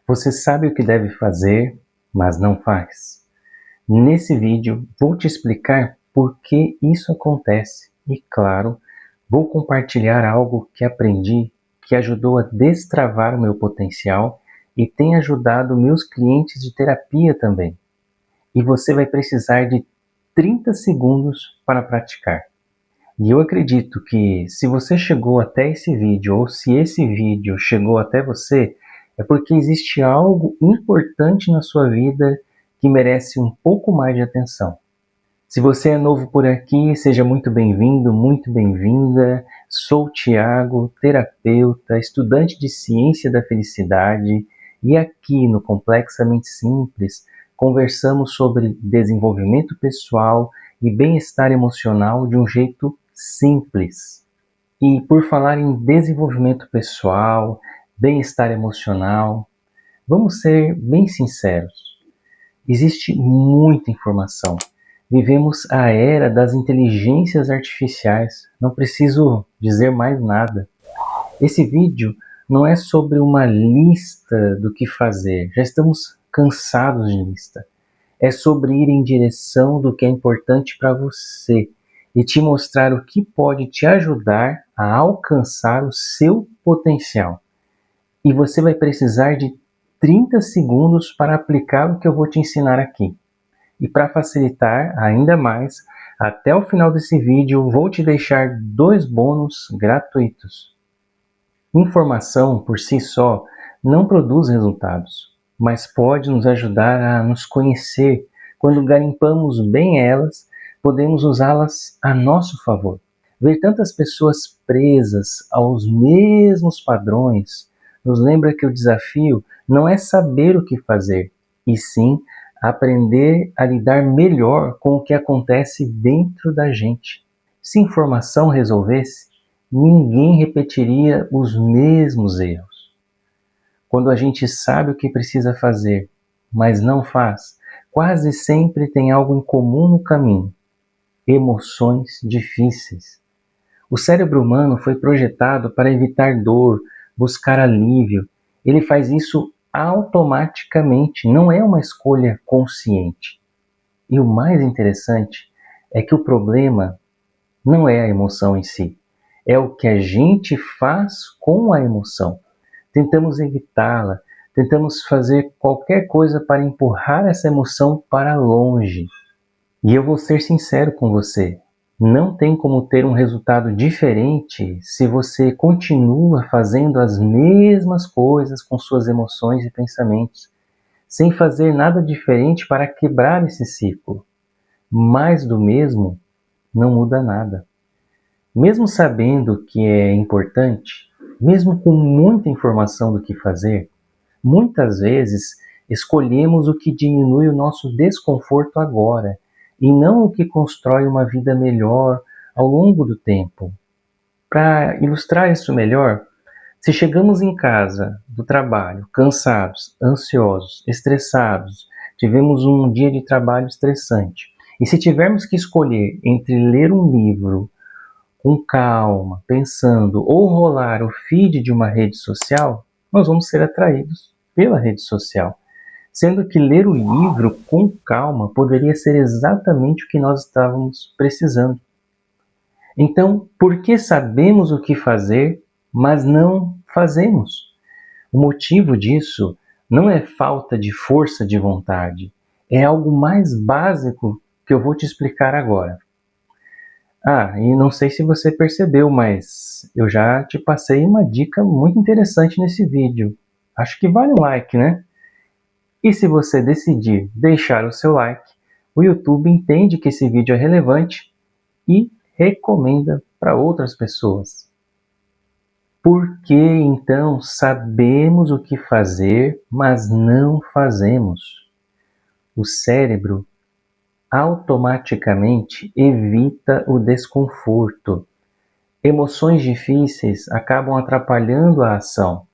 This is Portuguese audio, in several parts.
Você sabe o que deve fazer, mas não faz. Nesse vídeo vou te explicar por que isso acontece e, claro, vou compartilhar algo que aprendi que ajudou a destravar o meu potencial e tem ajudado meus clientes de terapia também. E você vai precisar de 30 segundos para praticar. E eu acredito que se você chegou até esse vídeo ou se esse vídeo chegou até você, é porque existe algo importante na sua vida que merece um pouco mais de atenção. Se você é novo por aqui, seja muito bem-vindo, muito bem-vinda. Sou o Thiago, terapeuta, estudante de Ciência da Felicidade, e aqui no Complexamente Simples conversamos sobre desenvolvimento pessoal e bem-estar emocional de um jeito simples. E por falar em desenvolvimento pessoal, bem-estar emocional, vamos ser bem sinceros. Existe muita informação. Vivemos a era das inteligências artificiais. Não preciso dizer mais nada. Esse vídeo não é sobre uma lista do que fazer. Já estamos cansados de lista. É sobre ir em direção do que é importante para você e te mostrar o que pode te ajudar a alcançar o seu potencial. E você vai precisar de 30 segundos para aplicar o que eu vou te ensinar aqui. E para facilitar ainda mais, até o final desse vídeo vou te deixar 2 bônus gratuitos. Informação por si só não produz resultados, mas pode nos ajudar a nos conhecer. Quando garimpamos bem elas, podemos usá-las a nosso favor. Ver tantas pessoas presas aos mesmos padrões nos lembra que o desafio não é saber o que fazer, e sim aprender a lidar melhor com o que acontece dentro da gente. Se informação resolvesse, ninguém repetiria os mesmos erros. Quando a gente sabe o que precisa fazer, mas não faz, quase sempre tem algo em comum no caminho: emoções difíceis. O cérebro humano foi projetado para evitar dor, buscar alívio. Ele faz isso automaticamente, não é uma escolha consciente. E o mais interessante é que o problema não é a emoção em si, é o que a gente faz com a emoção. Tentamos evitá-la, tentamos fazer qualquer coisa para empurrar essa emoção para longe. E eu vou ser sincero com você, não tem como ter um resultado diferente se você continua fazendo as mesmas coisas com suas emoções e pensamentos, sem fazer nada diferente para quebrar esse ciclo. Mais do mesmo não muda nada. Mesmo sabendo que é importante, mesmo com muita informação do que fazer, muitas vezes escolhemos o que diminui o nosso desconforto agora, e não o que constrói uma vida melhor ao longo do tempo. Para ilustrar isso melhor, se chegamos em casa do trabalho cansados, ansiosos, estressados, tivemos um dia de trabalho estressante, e se tivermos que escolher entre ler um livro com calma, pensando, ou rolar o feed de uma rede social, nós vamos ser atraídos pela rede social. Sendo que ler o livro com calma poderia ser exatamente o que nós estávamos precisando. Então, por que sabemos o que fazer, mas não fazemos? O motivo disso não é falta de força de vontade, é algo mais básico que eu vou te explicar agora. E não sei se você percebeu, mas eu já te passei uma dica muito interessante nesse vídeo. Acho que vale um like, né? E se você decidir deixar o seu like, o YouTube entende que esse vídeo é relevante e recomenda para outras pessoas. Por que então sabemos o que fazer, mas não fazemos? O cérebro automaticamente evita o desconforto. Emoções difíceis acabam atrapalhando a ação.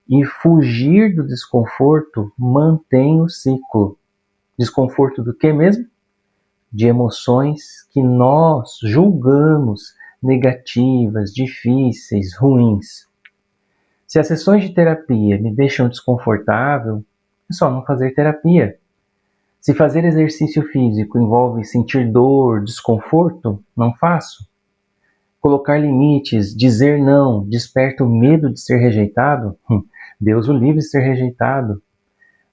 E fugir do desconforto mantém o ciclo. Desconforto do que mesmo? De emoções que nós julgamos negativas, difíceis, ruins. Se as sessões de terapia me deixam desconfortável, é só não fazer terapia. Se fazer exercício físico envolve sentir dor, desconforto, não faço. Colocar limites, dizer não, desperta o medo de ser rejeitado? Deus o livre de ser rejeitado.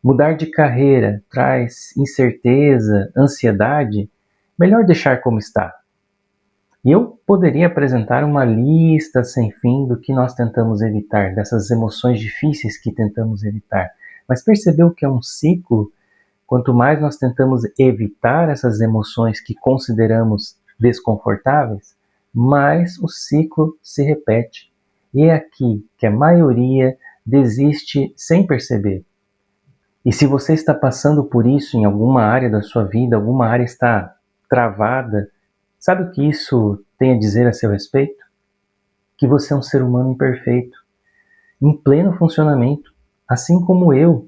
Mudar de carreira traz incerteza, ansiedade? Melhor deixar como está. E eu poderia apresentar uma lista sem fim do que nós tentamos evitar, dessas emoções difíceis que tentamos evitar. Mas percebeu que é um ciclo? Quanto mais nós tentamos evitar essas emoções que consideramos desconfortáveis, mais o ciclo se repete. E é aqui que a maioria desiste sem perceber. E se você está passando por isso em alguma área da sua vida, alguma área está travada, sabe o que isso tem a dizer a seu respeito? Que você é um ser humano imperfeito, em pleno funcionamento, assim como eu,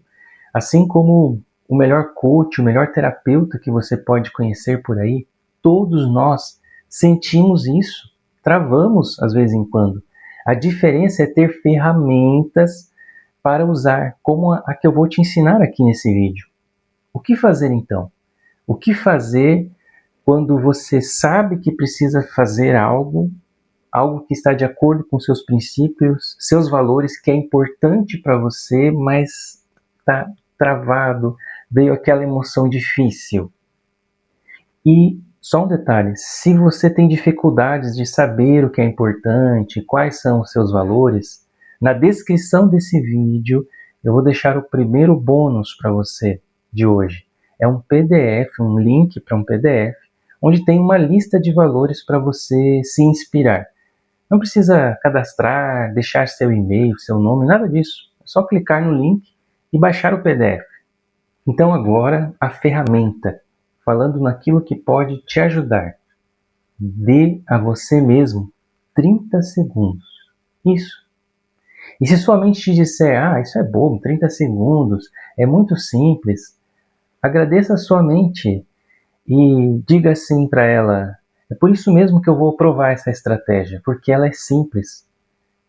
assim como o melhor coach, o melhor terapeuta que você pode conhecer por aí. Todos nós sentimos isso, travamos às vezes em quando. A diferença é ter ferramentas para usar, como a que eu vou te ensinar aqui nesse vídeo. O que fazer então? O que fazer quando você sabe que precisa fazer algo que está de acordo com seus princípios, seus valores, que é importante para você, mas está travado, veio aquela emoção difícil. E só um detalhe, se você tem dificuldades de saber o que é importante, quais são os seus valores, na descrição desse vídeo eu vou deixar o primeiro bônus para você de hoje. É um PDF, um link para um PDF, onde tem uma lista de valores para você se inspirar. Não precisa cadastrar, deixar seu e-mail, seu nome, nada disso. É só clicar no link e baixar o PDF. Então agora a ferramenta, falando naquilo que pode te ajudar. Dê a você mesmo 30 segundos. Isso. E se sua mente te disser, isso é bobo, 30 segundos, é muito simples, agradeça a sua mente e diga assim para ela, é por isso mesmo que eu vou provar essa estratégia, porque ela é simples.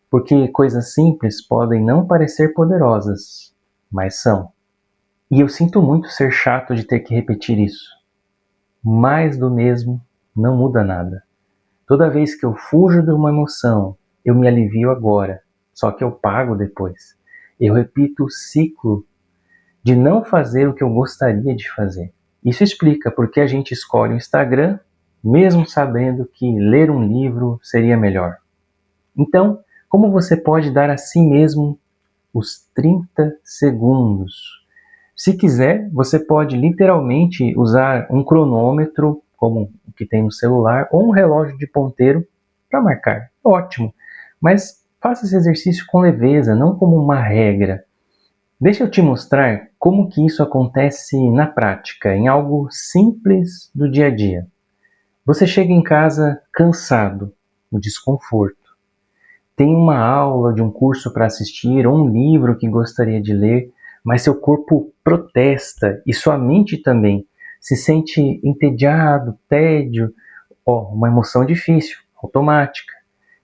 Porque coisas simples podem não parecer poderosas, mas são. E eu sinto muito ser chato de ter que repetir isso. Mais do mesmo não muda nada. Toda vez que eu fujo de uma emoção, eu me alivio agora, só que eu pago depois. Eu repito o ciclo de não fazer o que eu gostaria de fazer. Isso explica porque a gente escolhe o Instagram, mesmo sabendo que ler um livro seria melhor. Então, como você pode dar a si mesmo os 30 segundos? Se quiser, você pode literalmente usar um cronômetro, como o que tem no celular, ou um relógio de ponteiro para marcar. Ótimo! Mas faça esse exercício com leveza, não como uma regra. Deixa eu te mostrar como que isso acontece na prática, em algo simples do dia a dia. Você chega em casa cansado, o desconforto. Tem uma aula de um curso para assistir ou um livro que gostaria de ler, mas seu corpo protesta e sua mente também se sente entediado, tédio, uma emoção difícil, automática.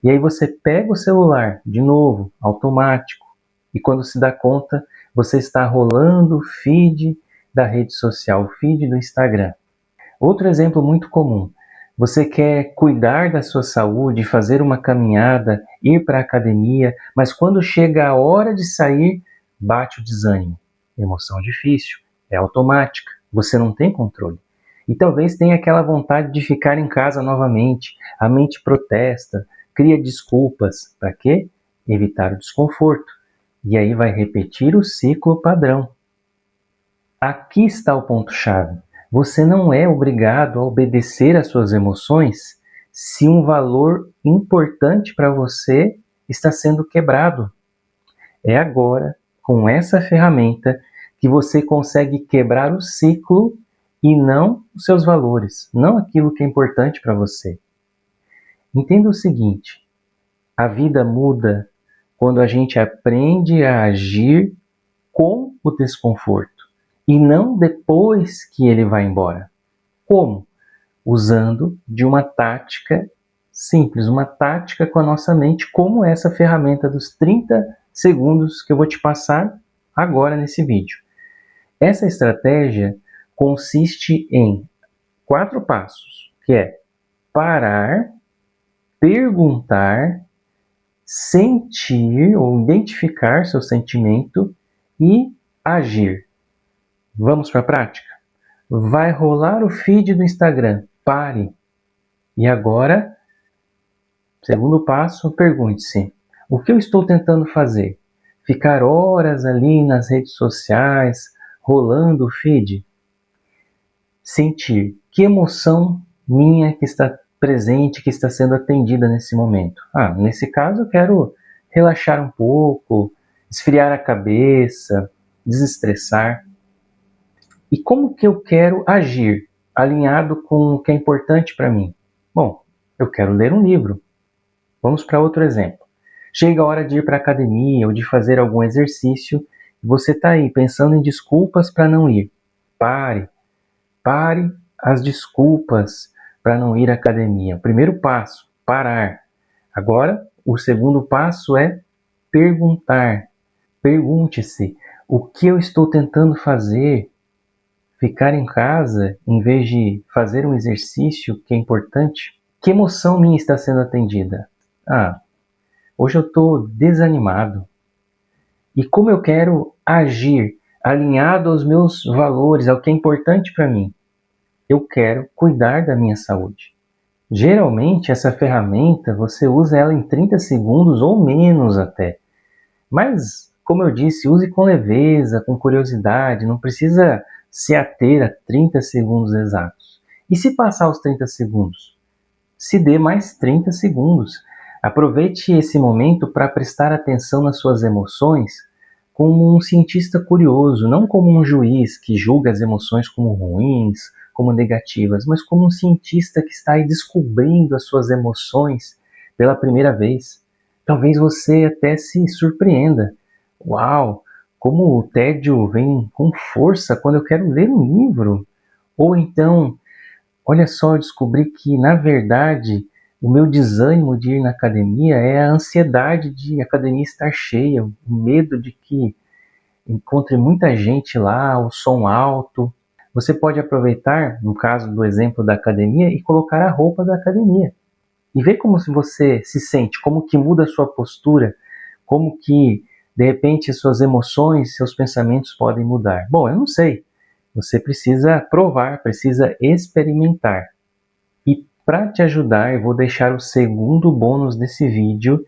E aí você pega o celular, de novo, automático, e quando se dá conta, você está rolando o feed da rede social, o feed do Instagram. Outro exemplo muito comum. Você quer cuidar da sua saúde, fazer uma caminhada, ir para a academia, mas quando chega a hora de sair, bate o desânimo. Emoção difícil, é automática, você não tem controle. E talvez tenha aquela vontade de ficar em casa novamente. A mente protesta, cria desculpas. Para quê? Evitar o desconforto. E aí vai repetir o ciclo padrão. Aqui está o ponto-chave. Você não é obrigado a obedecer às suas emoções se um valor importante para você está sendo quebrado. É agora, com essa ferramenta, que você consegue quebrar o ciclo e não os seus valores, não aquilo que é importante para você. Entenda o seguinte, a vida muda quando a gente aprende a agir com o desconforto e não depois que ele vai embora. Como? Usando de uma tática simples, uma tática com a nossa mente, como essa ferramenta dos 30 segundos que eu vou te passar agora nesse vídeo. Essa estratégia consiste em 4 passos, que é parar, perguntar, sentir ou identificar seu sentimento e agir. Vamos para a prática? Vai rolar o feed do Instagram. Pare. E agora, segundo passo, pergunte-se: o que eu estou tentando fazer? Ficar horas ali nas redes sociais, rolando o feed? Sentir que emoção minha que está presente, que está sendo atendida nesse momento. Nesse caso eu quero relaxar um pouco, esfriar a cabeça, desestressar. E como que eu quero agir, alinhado com o que é importante para mim? Bom, eu quero ler um livro. Vamos para outro exemplo. Chega a hora de ir para a academia ou de fazer algum exercício e você está aí pensando em desculpas para não ir. Pare as desculpas para não ir à academia. O primeiro passo, parar. Agora, o segundo passo é perguntar. Pergunte-se: o que eu estou tentando fazer? Ficar em casa em vez de fazer um exercício que é importante? Que emoção minha está sendo atendida? Hoje eu estou desanimado. E como eu quero agir alinhado aos meus valores, ao que é importante para mim? Eu quero cuidar da minha saúde. Geralmente essa ferramenta você usa ela em 30 segundos ou menos até. Mas, como eu disse, use com leveza, com curiosidade, não precisa se ater a 30 segundos exatos. E se passar os 30 segundos? Se dê mais 30 segundos. Aproveite esse momento para prestar atenção nas suas emoções como um cientista curioso, não como um juiz que julga as emoções como ruins, como negativas, mas como um cientista que está aí descobrindo as suas emoções pela primeira vez. Talvez você até se surpreenda. Uau, como o tédio vem com força quando eu quero ler um livro. Ou então, olha só, eu descobri que, na verdade, o meu desânimo de ir na academia é a ansiedade de a academia estar cheia, o medo de que encontre muita gente lá, o som alto. Você pode aproveitar, no caso do exemplo da academia, e colocar a roupa da academia. E ver como você se sente, como que muda a sua postura, como que, de repente, suas emoções, seus pensamentos podem mudar. Bom, eu não sei. Você precisa provar, precisa experimentar. E para te ajudar, eu vou deixar o segundo bônus desse vídeo,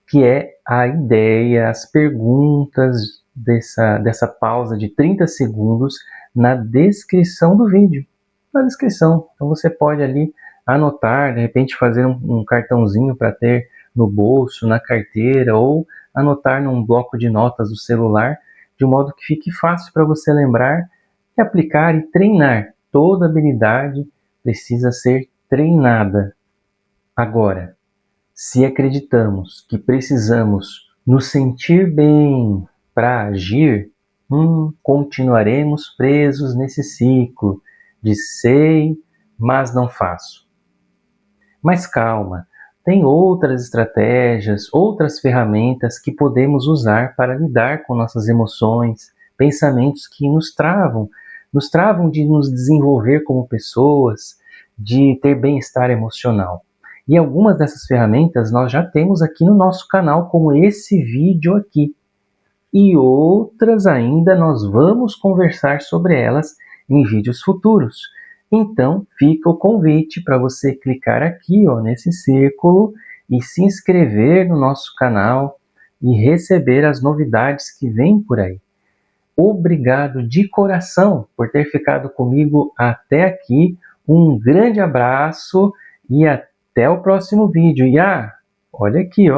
que é a ideia, as perguntas dessa pausa de 30 segundos na descrição do vídeo. Na descrição. Então você pode ali anotar, de repente fazer um cartãozinho para ter no bolso, na carteira, ou anotar num bloco de notas do celular, de modo que fique fácil para você lembrar e aplicar e treinar. Toda habilidade precisa ser treinada. Agora, se acreditamos que precisamos nos sentir bem para agir, continuaremos presos nesse ciclo de sei, mas não faço. Mas calma, tem outras estratégias, outras ferramentas que podemos usar para lidar com nossas emoções, pensamentos que nos travam de nos desenvolver como pessoas, de ter bem-estar emocional. E algumas dessas ferramentas nós já temos aqui no nosso canal, como esse vídeo aqui. E outras ainda nós vamos conversar sobre elas em vídeos futuros. Então fica o convite para você clicar aqui nesse círculo e se inscrever no nosso canal e receber as novidades que vêm por aí. Obrigado de coração por ter ficado comigo até aqui. Um grande abraço e até o próximo vídeo. E olha aqui,